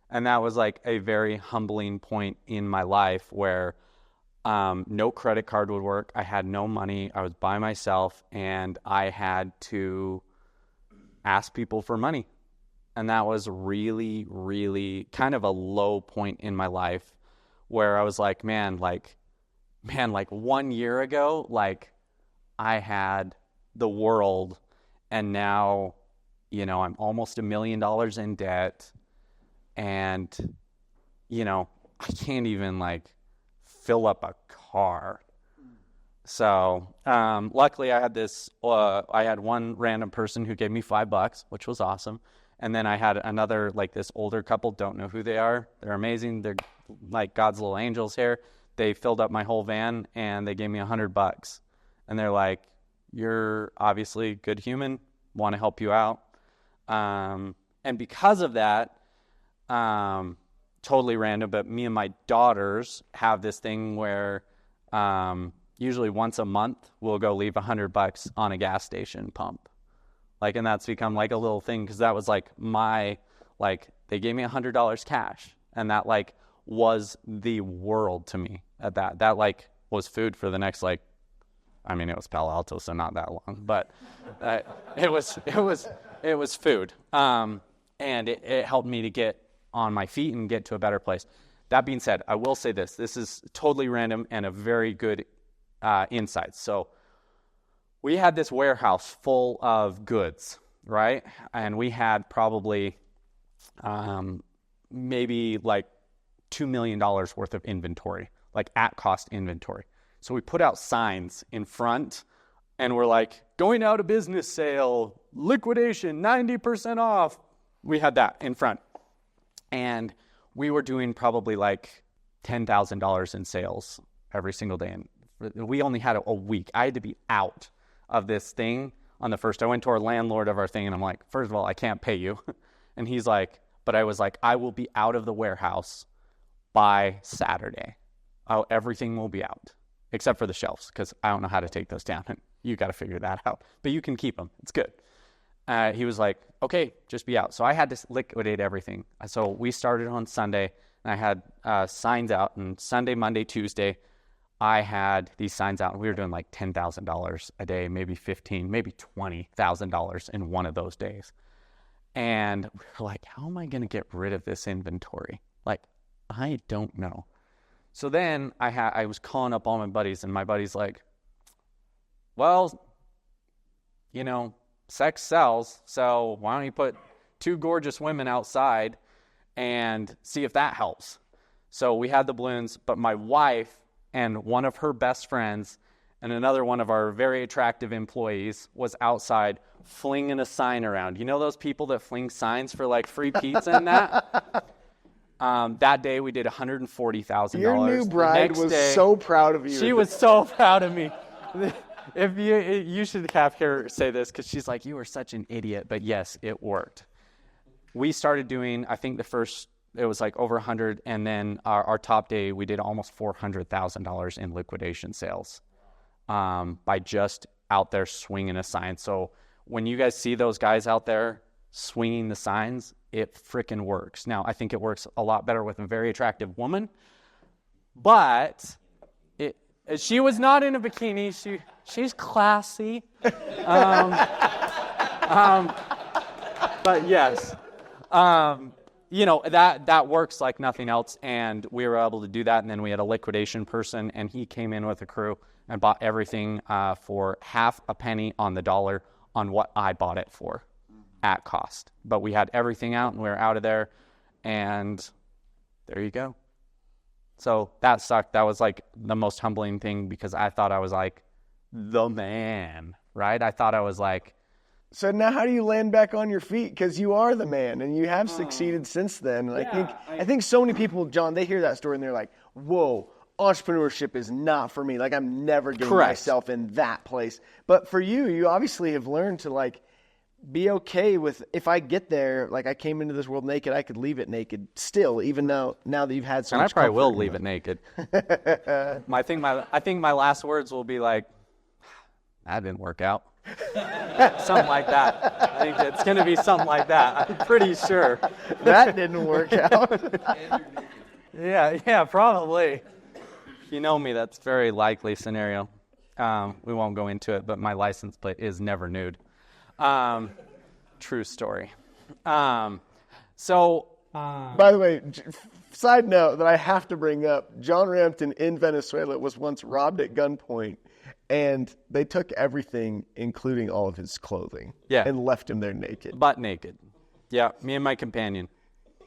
And that was like a very humbling point in my life where no credit card would work. I had no money. I was by myself, and I had to ask people for money. And that was really, really kind of a low point in my life where I was like, man, 1 year ago, like I had the world, and now, I'm almost $1 million in debt, and, I can't even fill up a car. So, luckily I had I had one random person who gave me $5, which was awesome. And then I had another, this older couple, don't know who they are. They're amazing. They're like God's little angels here. They filled up my whole van, and they gave me $100. And they're like, you're obviously a good human, want to help you out. And because of that, totally random, but me and my daughters have this thing where usually once a month we'll go leave $100 on a gas station pump. And that's become a little thing, because that was they gave me $100 cash, and that was the world to me at that. That was food for the next it was Palo Alto, so not that long, but it was food. And it helped me to get on my feet and get to a better place. that being said, I will say this. This is totally random and a very good insight. So we had this warehouse full of goods, right? And we had probably maybe like $2 million worth of inventory, like at cost inventory. So we put out signs in front and we're like, going out of business sale, liquidation, 90% off. We had that in front. And we were doing probably like $10,000 in sales every single day. And we only had a week. I had to be out of this thing on the first. I went to our landlord of our thing and I'm like, first of all, I can't pay you. And he's like, but I was like, I will be out of the warehouse by Saturday. Oh, everything will be out except for the shelves because I don't know how to take those down. And you got to figure that out. But you can keep them. It's good. He was like, okay, just be out. So I had to liquidate everything. So we started on Sunday, and I had signs out. And Sunday, Monday, Tuesday, I had these signs out. And we were doing like $10,000 a day, maybe $15,000, maybe $20,000 in one of those days. And we were like, how am I going to get rid of this inventory? Like, I don't know. So then I was calling up all my buddies, and my buddy's like, well, you know, sex sells, so why don't you put 2 gorgeous women outside and see if that helps? So we had the balloons, but my wife and one of her best friends and another one of our very attractive employees was outside flinging a sign around. You know those people that fling signs for like free pizza and that? That day we did $140,000. Your new bride was so proud of you. She was so proud of me. If you should have her say this because she's like, you were such an idiot. But yes, it worked. We started doing, I think it was like over 100. And then our top day, we did almost $400,000 in liquidation sales by just out there swinging a sign. So when you guys see those guys out there swinging the signs, it freaking works. Now, I think it works a lot better with a very attractive woman. But she was not in a bikini. She's classy. But yes, you know, that works like nothing else. And we were able to do that. And then we had a liquidation person, and he came in with a crew and bought everything for half a penny on the dollar on what I bought it for at cost. But we had everything out, and we were out of there. And there you go. So that sucked. That was like the most humbling thing because I thought I was like the man, right? I thought I was like. So now how do you land back on your feet? Because you are the man and you have succeeded since then. And yeah, I think so many people, John, they hear that story and they're like, whoa, entrepreneurship is not for me. Like I'm never getting myself in that place. But for you, you obviously have learned to like be okay with if I get there, like I came into this world naked, I could leave it naked still, even now that you've had so and much. I probably will leave it naked. I think my last words will be like, that didn't work out. Something like that. I think it's going to be something like that. I'm pretty sure. That didn't work out. Yeah, probably. You know me, that's a very likely scenario. We won't go into it, but my license plate is never nude. True story. By the way, side note that I have to bring up, John Rampton in Venezuela was once robbed at gunpoint, and they took everything, including all of his clothing, and left him there naked. Butt naked. Yeah, me and my companion.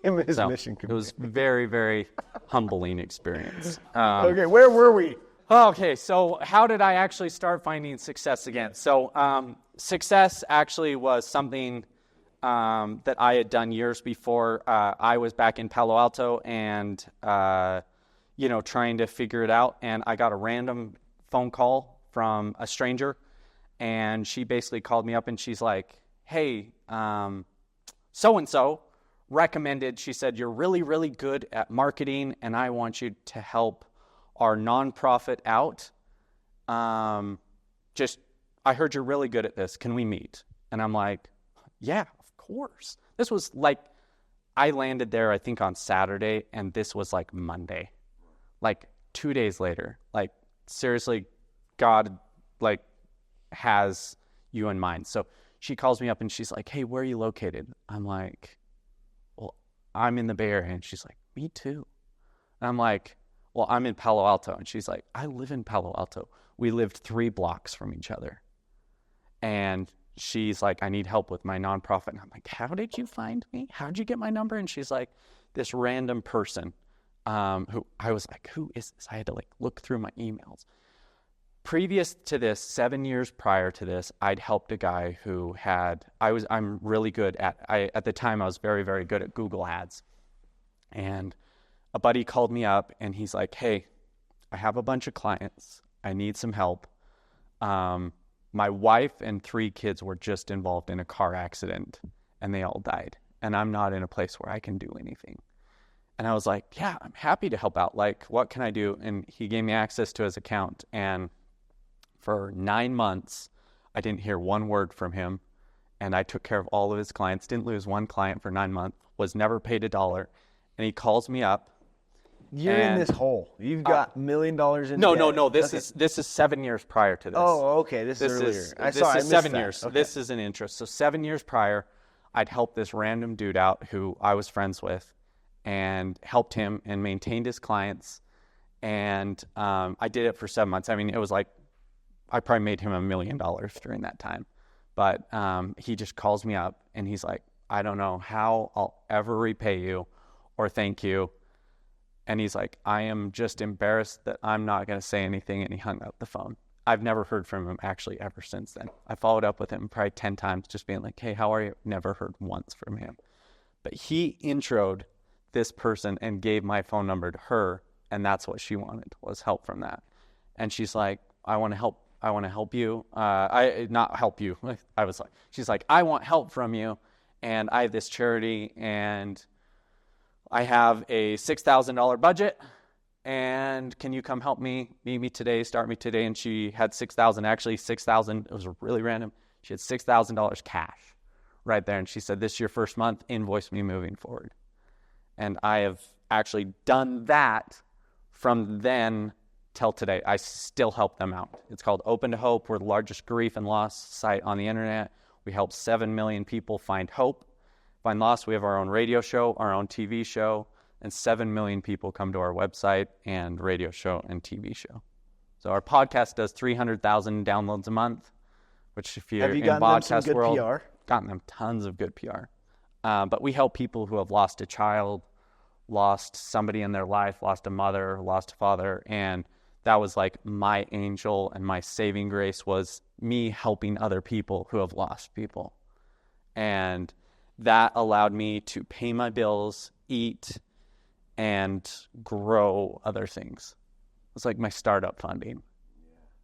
Him and his mission companion. It was very, very humbling experience. Okay, where were we? Okay, so how did I actually start finding success again? So success actually was something that I had done years before. I was back in Palo Alto and, trying to figure it out. And I got a random phone call from a stranger. And she basically called me up and she's like, hey, so-and-so recommended, she said, you're really, really good at marketing and I want you to help our nonprofit out. I heard you're really good at this. Can we meet? And I'm like, yeah, of course. This was like, I landed there, I think on Saturday, and this was like Monday, like 2 days later. Like seriously, God like has you in mind. So she calls me up and she's like, hey, where are you located? I'm like, well, I'm in the Bay Area. And she's like, me too. And I'm like, well, I'm in Palo Alto. And she's like, I live in Palo Alto. We lived 3 blocks from each other. And she's like, I need help with my nonprofit. And I'm like, how did you find me? How'd you get my number? And she's like, this random person who I was like, who is this? I had to like look through my emails. Previous to this, 7 years prior to this, I'd helped a guy who I'm really good at the time I was very, very good at Google Ads. And a buddy called me up and he's like, hey, I have a bunch of clients. I need some help. My wife and 3 kids were just involved in a car accident and they all died. And I'm not in a place where I can do anything. And I was like, yeah, I'm happy to help out. Like, what can I do? And he gave me access to his account. And for 9 months, I didn't hear one word from him. And I took care of all of his clients, didn't lose one client for 9 months, was never paid $1. And he calls me up. You're in this hole. You've got $1 million in No, debt. no. This is 7 years prior to this. Oh, okay. This is earlier. I missed 7 that. years. Okay. This is an interest. So 7 years prior, I'd helped this random dude out who I was friends with and helped him and maintained his clients. And I did it for 7 months. I mean, it was like, I probably made him $1 million during that time. But he just calls me up and he's like, I don't know how I'll ever repay you or thank you. And he's like, I am just embarrassed that I'm not going to say anything. And he hung up the phone. I've never heard from him actually ever since then. I followed up with him probably 10 times just being like, hey, how are you? Never heard once from him. But he introed this person and gave my phone number to her. And that's what she wanted, was help from that. And she's like, I want to help. I want to help you. Not help you. I was like, she's like, I want help from you. And I have this charity and I have a $6,000 budget, and can you come help me, meet me today, start me today? And she had $6,000, it was really random. She had $6,000 cash right there. And she said, this is your first month, invoice me moving forward. And I have actually done that from then till today. I still help them out. It's called Open to Hope. We're the largest grief and loss site on the internet. We help 7 million people find hope. Find loss. We have our own radio show, our own TV show, and 7 million people come to our website and radio show and TV show. So our podcast does 300,000 downloads a month, which if you're in podcast world, PR? Gotten them tons of good PR. But we help people who have lost a child, lost somebody in their life, lost a mother, lost a father, and that was like my angel and my saving grace was me helping other people who have lost people. And that allowed me to pay my bills, eat, and grow other things. It's like my startup funding.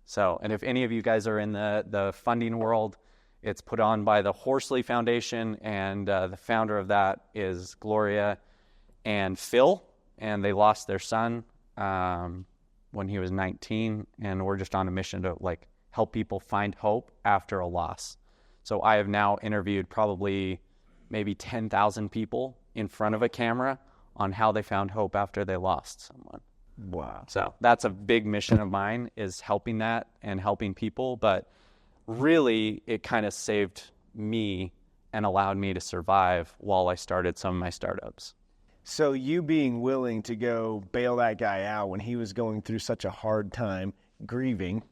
So, and if any of you guys are in the funding world, it's put on by the Horsley Foundation, and the founder of that is Gloria and Phil, and they lost their son when he was 19, and we're just on a mission to like help people find hope after a loss. So I have now interviewed probably maybe 10,000 people in front of a camera on how they found hope after they lost someone. Wow. So that's a big mission of mine, is helping that and helping people. But really, it kind of saved me and allowed me to survive while I started some of my startups. So you being willing to go bail that guy out when he was going through such a hard time, grieving.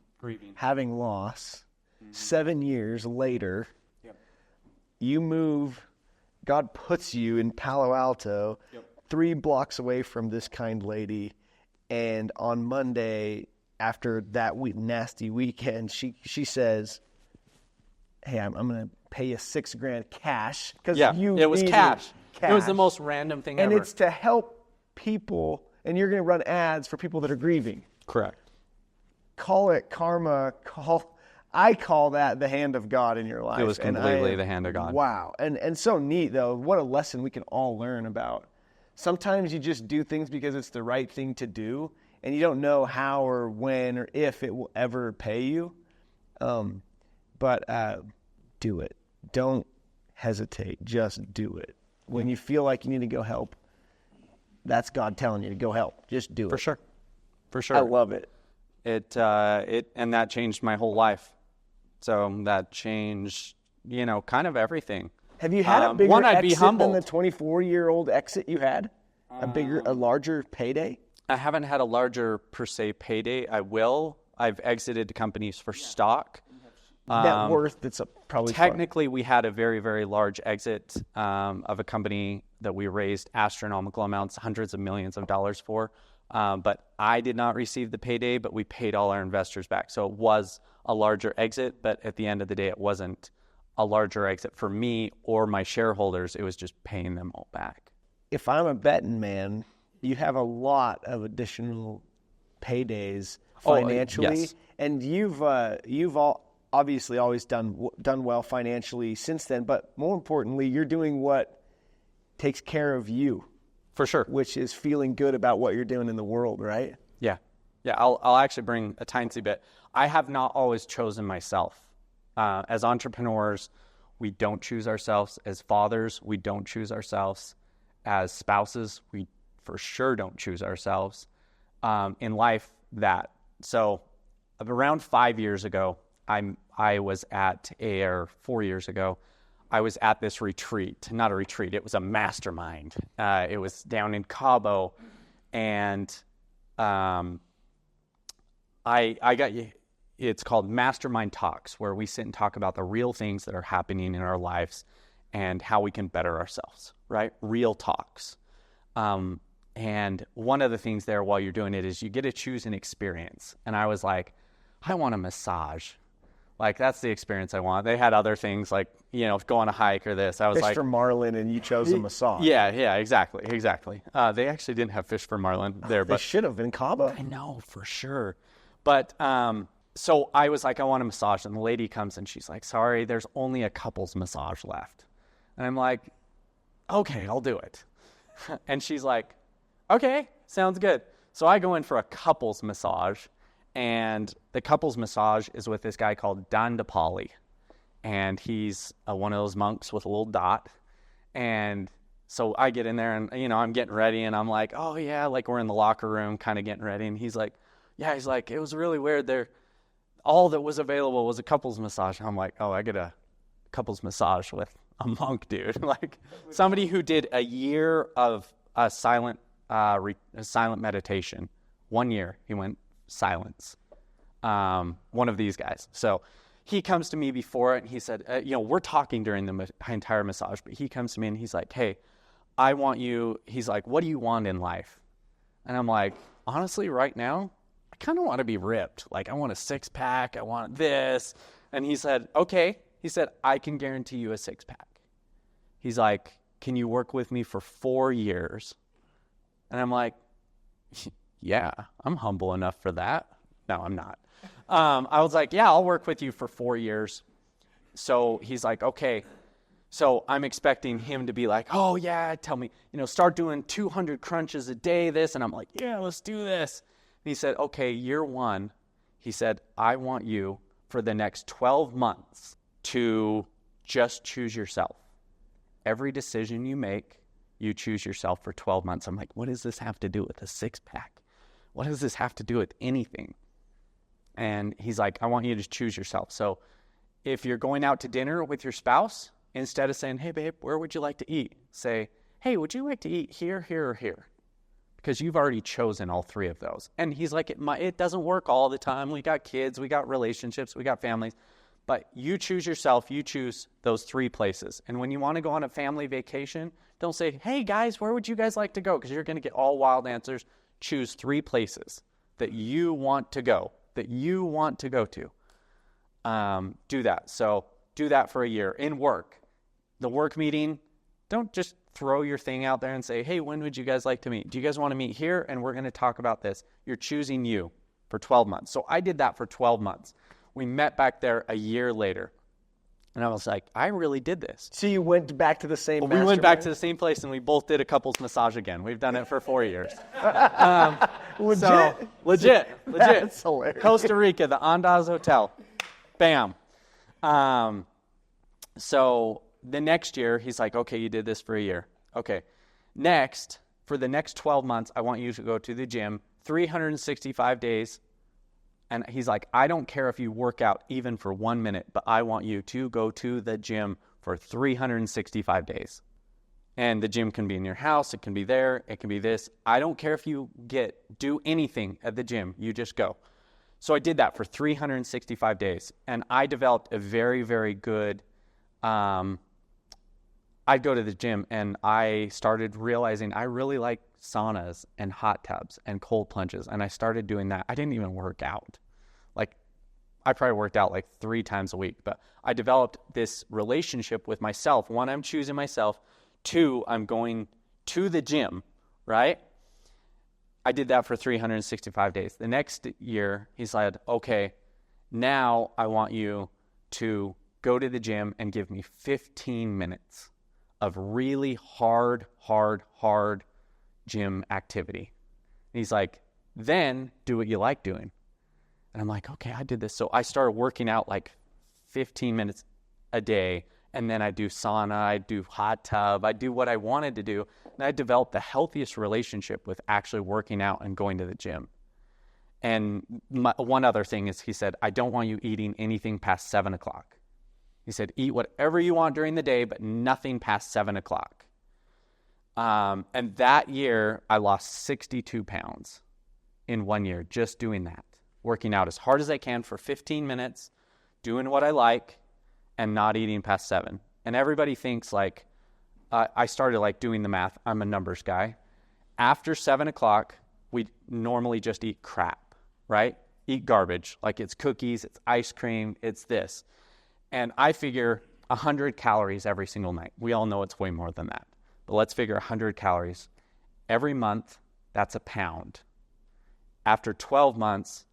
Having loss, 7 years later, you move. God puts you in Palo Alto, 3 blocks away from this kind lady, and on Monday, after that nasty weekend, she says, "Hey, I'm going to pay you $6,000 cash because it was cash. It was the most random thing ever. And it's to help people, and you're going to run ads for people that are grieving. Correct. Call it karma. I call that the hand of God in your life. It was completely the hand of God. Wow. And so neat, though. What a lesson we can all learn about. Sometimes you just do things because it's the right thing to do, and you don't know how or when or if it will ever pay you. But do it. Don't hesitate. Just do it. When you feel like you need to go help, that's God telling you to go help. Just do it. For sure. I love it. It and that changed my whole life. So that changed, kind of everything. Have you had a bigger I'd be exit humbled. than the 24-year-old exit you had? A larger payday? I haven't had a larger per se payday. I will. I've exited companies for stock. Net worth, that's probably Technically, we had a very, very large exit of a company that we raised astronomical amounts, hundreds of millions of dollars for. But I did not receive the payday, but we paid all our investors back. So it was a larger exit, but at the end of the day, it wasn't a larger exit for me or my shareholders. It was just paying them all back. If I'm a betting man, you have a lot of additional paydays financially, yes. and you've obviously always done well financially since then. But more importantly, you're doing what takes care of you, For sure. which is feeling good about what you're doing in the world, right? Yeah. I'll actually bring a tiny bit. I have not always chosen myself. As entrepreneurs, we don't choose ourselves. As fathers, we don't choose ourselves. As spouses, we for sure don't choose ourselves. In life, that. So around 5 years ago, I was at or 4 years ago, I was at this retreat. Not a retreat, it was a mastermind. It was down in Cabo, and it's called Mastermind Talks, where we sit and talk about the real things that are happening in our lives and how we can better ourselves, right? Real talks. And one of the things there while you're doing it is you get to choose an experience. And I was like, I want a massage. Like, that's the experience I want. They had other things like, go on a hike or this. I was Fish for marlin, and you chose a massage. Yeah, exactly. They actually didn't have fish for marlin there, They but should have in Cabo. I know for sure. But so I was like, I want a massage, and the lady comes and she's like, sorry, there's only a couple's massage left. And I'm like, okay, I'll do it. And she's like, okay, sounds good. So I go in for a couple's massage, and the couple's massage is with this guy called Dandapani. And he's one of those monks with a little dot. And so I get in there and, I'm getting ready, and I'm like, oh yeah, like we're in the locker room kind of getting ready. And he's like, it was really weird there. All that was available was a couple's massage. And I'm like, oh, I get a couple's massage with a monk, dude. Like somebody who did a year of silent meditation. 1 year he went silence. One of these guys. So he comes to me before it, and he said, we're talking during the entire massage, but he comes to me and he's like, hey, I want you. He's like, what do you want in life? And I'm like, honestly, right now, I kind of want to be ripped. Like, I want a six-pack. I want this. And he said, okay. He said, I can guarantee you a six-pack. He's like, can you work with me for 4 years? And I'm like, yeah, I'm humble enough for that. No, I'm not. I was like, yeah, I'll work with you for 4 years. So he's like, okay. So I'm expecting him to be like, oh yeah, tell me, start doing 200 crunches a day, this. And I'm like, yeah, let's do this. And he said, okay, year one, he said, I want you for the next 12 months to just choose yourself. Every decision you make, you choose yourself for 12 months. I'm like, what does this have to do with a six-pack? What does this have to do with anything? And he's like, I want you to choose yourself. So if you're going out to dinner with your spouse, instead of saying, hey, babe, where would you like to eat? Say, hey, would you like to eat here, here, or here? Because you've already chosen all three of those. And he's like, it doesn't work all the time. We got kids, we got relationships, we got families. But you choose yourself, you choose those 3 places. And when you want to go on a family vacation, don't say, hey, guys, where would you guys like to go? Because you're going to get all wild answers. Choose 3 places that you want to go to. Do that. So do that for a year. In work, the work meeting, don't just throw your thing out there and say, hey, when would you guys like to meet? Do you guys want to meet here? And we're going to talk about this. You're choosing you for 12 months. So I did that for 12 months. We met back there a year later. And I was like, I really did this. So you went back to the same We went back to the same place, and we both did a couple's massage again. We've done it for 4 years. Legit? So, legit. That's hilarious. Costa Rica, the Andaz Hotel. Bam. So the next year, he's like, okay, you did this for a year. Okay. Next, for the next 12 months, I want you to go to the gym 365 days. And he's like, I don't care if you work out even for 1 minute, but I want you to go to the gym for 365 days. And the gym can be in your house. It can be there. It can be this. I don't care if you do anything at the gym. You just go. So I did that for 365 days. And I developed a very, very good, I'd go to the gym and I started realizing I really like saunas and hot tubs and cold plunges. And I started doing that. I didn't even work out. Like, I probably worked out like 3 times a week. But I developed this relationship with myself. 1, I'm choosing myself. 2, I'm going to the gym, right? I did that for 365 days. The next year, he said, okay, now I want you to go to the gym and give me 15 minutes of really hard gym activity. And he's like, then do what you like doing. And I'm like, okay, I did this. So I started working out like 15 minutes a day. And then I do sauna, I do hot tub, I do what I wanted to do. And I developed the healthiest relationship with actually working out and going to the gym. And one other thing is he said, I don't want you eating anything past 7 o'clock. He said, eat whatever you want during the day, but nothing past 7 o'clock. And that year, I lost 62 pounds in 1 year just doing that. Working out as hard as I can for 15 minutes, doing what I like, and not eating past 7. And everybody thinks like, I started like doing the math. I'm a numbers guy. After 7 o'clock, we normally just eat crap, right? Eat garbage. Like it's cookies, it's ice cream, it's this. And I figure 100 calories every single night. We all know it's way more than that. But let's figure 100 calories. Every month, that's a pound. After 12 months,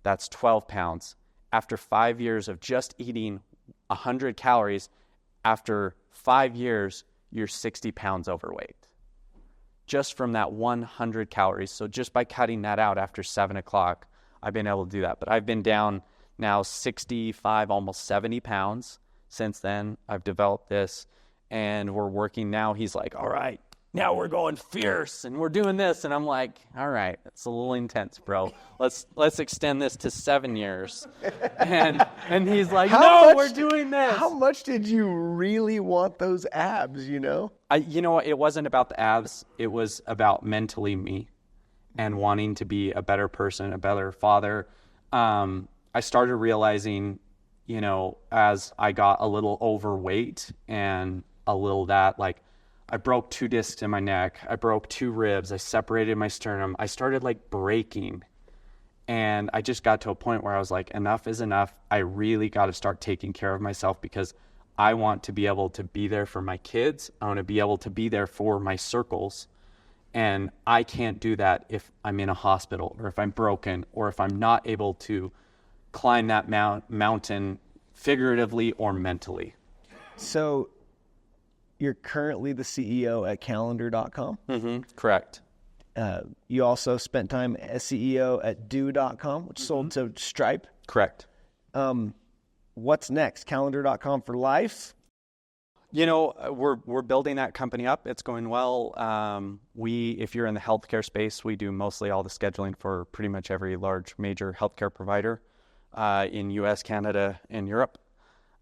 that's 12 pounds. After 5 years of just eating 100 calories, after 5 years, you're 60 pounds overweight. Just from that 100 calories. So just by cutting that out after 7 o'clock, I've been able to do that. But I've been down now 65, almost 70 pounds since then. I've developed this, and we're working now. He's like, all right, now we're going fierce, and we're doing this. And I'm like, all right, it's a little intense, bro. Let's extend this to 7 years. And he's like, we're doing this. How much did you really want those abs, You know what? It wasn't about the abs. It was about mentally me and wanting to be a better person, a better father. I started realizing, as I got a little overweight and a little like, I broke 2 discs in my neck. I broke 2 ribs. I separated my sternum. I started like breaking. And I just got to a point where I was like, enough is enough. I really got to start taking care of myself because I want to be able to be there for my kids. I want to be able to be there for my circles. And I can't do that if I'm in a hospital or if I'm broken or if I'm not able to climb that mountain figuratively or mentally. So you're currently the CEO at calendar.com? Mm-hmm. Correct. You also spent time as CEO at do.com, which sold to Stripe. Correct. What's next? Calendar.com for life? We're building that company up. It's going well. If you're in the healthcare space, we do mostly all the scheduling for pretty much every large major healthcare provider in U.S., Canada, and Europe.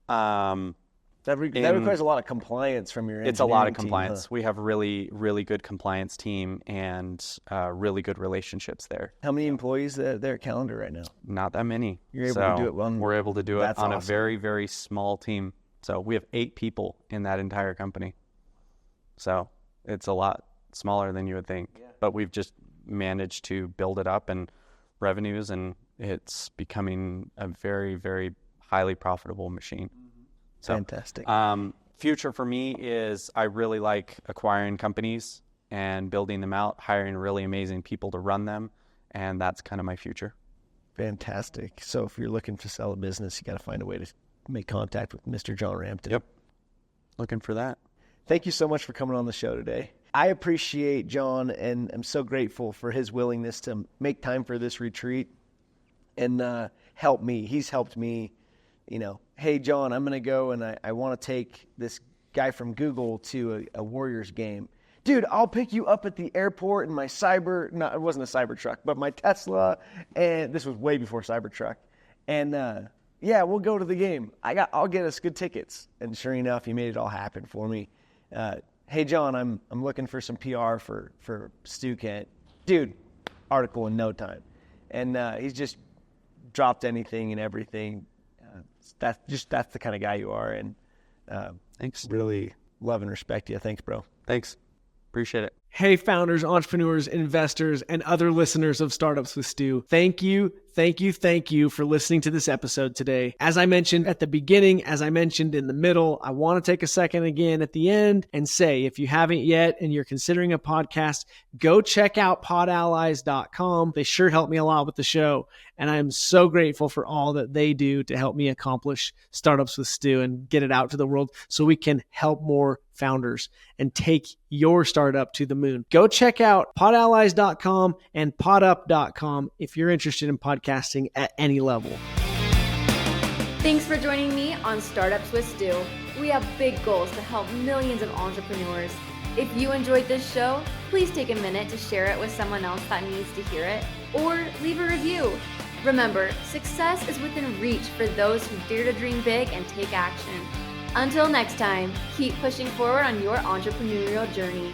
That requires a lot of compliance from your engineering It's a lot of team, compliance. huh? We have really, really good compliance team and really good relationships there. How many employees there at Calendar right now? Not that many. You're able to do it well. We're able to do it on awesome. a very, very small team. So we have 8 people in that entire company. So it's a lot smaller than you would think. Yeah. But we've just managed to build it up and revenues, and it's becoming a very, very highly profitable machine. So, fantastic. Future for me is I really like acquiring companies and building them out, hiring really amazing people to run them, and that's kind of my future. Fantastic. So if you're looking to sell a business, you got to find a way to make contact with Mr. John Rampton. Yep. Looking for that. Thank you so much for coming on the show today. I appreciate John, and I'm so grateful for his willingness to make time for this retreat and help me. He's helped me. Hey, John, I'm going to go and I want to take this guy from Google to a Warriors game. Dude, I'll pick you up at the airport in my it wasn't a Cybertruck, but my Tesla. And this was way before Cybertruck. And we'll go to the game. I'll get us good tickets. And sure enough, he made it all happen for me. hey John, I'm looking for some PR for Stu Kent. Dude, article in no time. And he's just dropped anything and everything. That's the kind of guy you are, and Thanks. really love and respect you. Thanks, bro. Thanks. Appreciate it. Hey, founders, entrepreneurs, investors, and other listeners of Startups with Stu. Thank you for listening to this episode today. As I mentioned at the beginning, as I mentioned in the middle, I want to take a second again at the end and say, if you haven't yet and you're considering a podcast, go check out podallies.com. They sure help me a lot with the show. And I am so grateful for all that they do to help me accomplish Startups with Stu and get it out to the world so we can help more founders and take your startup to the moon. Go check out podallies.com and podup.com if you're interested in podcasting at any level. Thanks for joining me on Startups with Stu. We have big goals to help millions of entrepreneurs. If you enjoyed this show, please take a minute to share it with someone else that needs to hear it, or leave a review. Remember, success is within reach for those who dare to dream big and take action. Until next time, keep pushing forward on your entrepreneurial journey.